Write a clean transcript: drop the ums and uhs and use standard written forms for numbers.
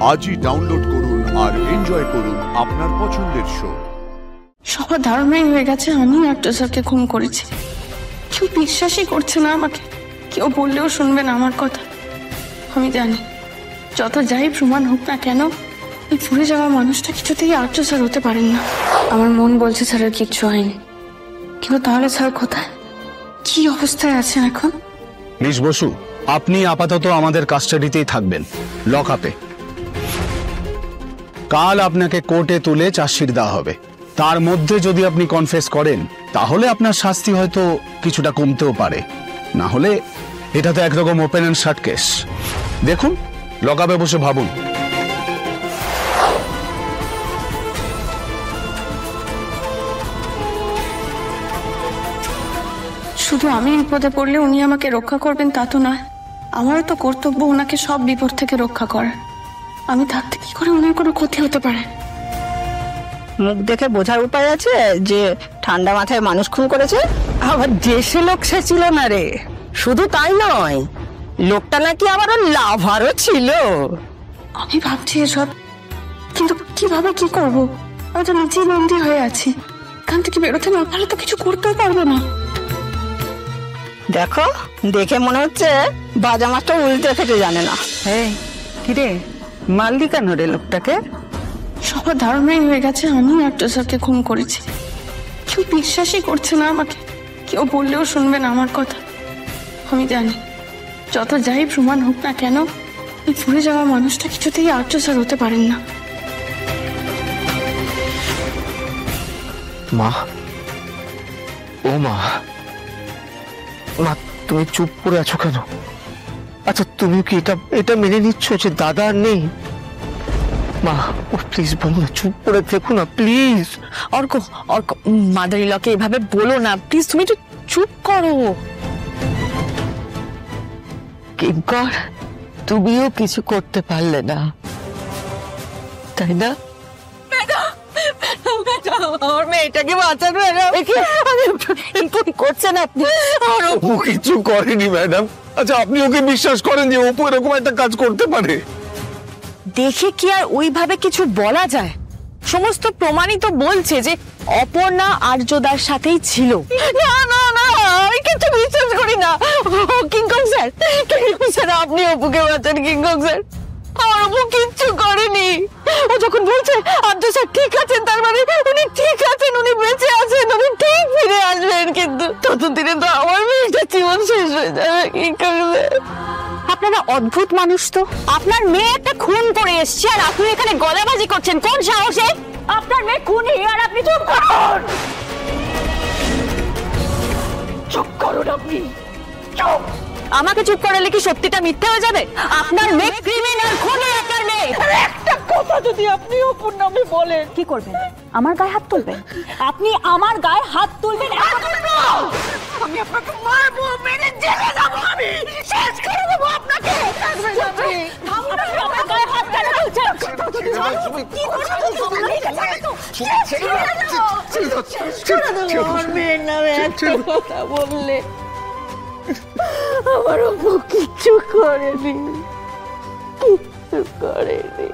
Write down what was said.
আজই ডাউনলোড করুন আর এনজয় করুন আপনার পছন্দের শো। সবার ধারণাই হয়ে গেছে আমি আর্য স্যারকে খুন করেছি। কেউ বিশ্বাসই করছে না আমাকে, কেউ বললেও শুনবে না আমার কথা। আমি জানি যত যাই প্রমাণ হোক না কেন, এই পুড়ে যাওয়া মানুষটা কিছুতেই আর্য স্যার হতে পারেন না। আমার মন বলছে স্যারের কিচ্ছু হয়নি, কিন্তু তাহলে স্যার কোথায়, কি অবস্থায় আছেন এখন? মিস বসু, আপনি আপাতত আমাদের কাস্টাডিতেই থাকবেন, লক আপে। কাল আপনাকে কোর্টে তুলে চার্জশিট দেওয়া হবে। তার মধ্যে যদি আপনি কনফেস করেন তাহলে আপনার শাস্তি হয়তো কিছুটা কমতেও পারে, না হলে এটা তো একরকম ওপেন অ্যান্ড শাট কেস। দেখুন, লক আপে বসে ভাবুন। শুধু আমি বিপদে পড়লে উনি আমাকে রক্ষা করবেন তা তো নয়, আমারও তো কর্তব্য ওনাকে সব বিপদ থেকে রক্ষা করার। আমি থাকতে কি করে ওনার কোনো ক্ষতি হতে পারে? মুখ দেখে বোঝার উপায় আছে যে ঠান্ডা মাথায় মানুষ খুন করেছে? আবার দেশে লোক সে ছিল না রে। শুধু তাই নয়, লোকটা নাকি আবার লাভারও ছিল। আমি ভাবছি এসব, কিন্তু কিভাবে কি করব? আমি তো নিজেই বন্দি হয়ে আছি, এখান থেকে বেরোতে না পারলে তো কিছু করতেও পারবো না। দেখো, দেখে মনে হচ্ছে বাজা মাছটা উল্টে খেতে জানে না। কিরে, মারলি কেন রে লোকটাকে? সবার ধারণাই হয়ে গেছে আমি আর্য স্যারকে খুন করেছি। কেউ বিশ্বাসই করছে না আমাকে, কেউ বললেও শুনবে না আমার কথা। আমি জানি যত যাই প্রমাণ হোক না কেন, এই পুড়ে যাওয়া মানুষটা কিছুতেই আর্য স্যার হতে পারেন না। মা, ও মা, মা তুমি চুপ করে আছো কেন? আচ্ছা, তুমি কি এটা মেনে নিচ্ছ যে দাদা আর নেই? মা, ও প্লিজ বলো না, চুপ করে দেখো না প্লিজ। অর্ক, মাদার ইলকে এভাবে বলো না প্লিজ, তুমি একটু চুপ করো। কিঙ্কর, তুমিও কিছু করতে পারলে না, তাই না? আমার মেয়েটাকে বাঁচান ম্যাডাম। করছেন আপনি? ও কিছু করেনি ম্যাডাম। আচ্ছা, আপনি ওকে বিশ্বাস করেন যে অপু এরকম একটা কাজ করতে পারে? দেখে কি আর ওইভাবে কিছু বলা যায়? সমস্ত প্রমাণই তো বলছে যে অপর্ণা আর্যদার সাথেই ছিল। না না না, আমি কিছু বিশ্বাস করি না। কিঙ্কর স্যার, আপনি অপুকে বাঁচান। কিঙ্কর স্যার, আমার অপু কিচ্ছু করেনি। ও যখন বলছে আর্য স্যার ঠিক আছেন, তার মানে উনি ঠিক আছেন, উনি বেঁচে আছেন, উনি ঠিক ফিরে আসবেন। কিন্তু ততদিনে তো আমার মেয়েটা জীবন শেষ হয়ে যাবে। কিঙ্কর স্যার, আপনারা অদ্ভুত মানুষ তো। আপনার মেয়ে একটা খুন করে এসছে আর আপনি এখানে গলাবাজি করছেন কোন সাহসে? আপনার মেয়ে খুনি আর আপনি চুপ করুন। চুপ করুন আপনি, চুপ। আমাকে চুপ করালে কি সত্যিটা মিথ্যে হয়ে যাবে? আপনার মেয়ে ক্রিমিনাল, খুনি আপনার মেয়ে। একটা কথা যদি আপনি অপুর নামে বলেন, কি করবেন? আমার গায়ে হাত তুলবেন? আপনি আমার গায়ে হাত তুলবেন? আমি আপনাকে মারবো, মেরে জেলে যাবো, আমি শেষ করে দেবো আপনাকে। আমার গায়ে হাত কেন তুলছেন? আমার মেয়ের নামে একটা কথা বললে আমার অপু কিচ্ছু করেনি, কিচ্ছু করেনি।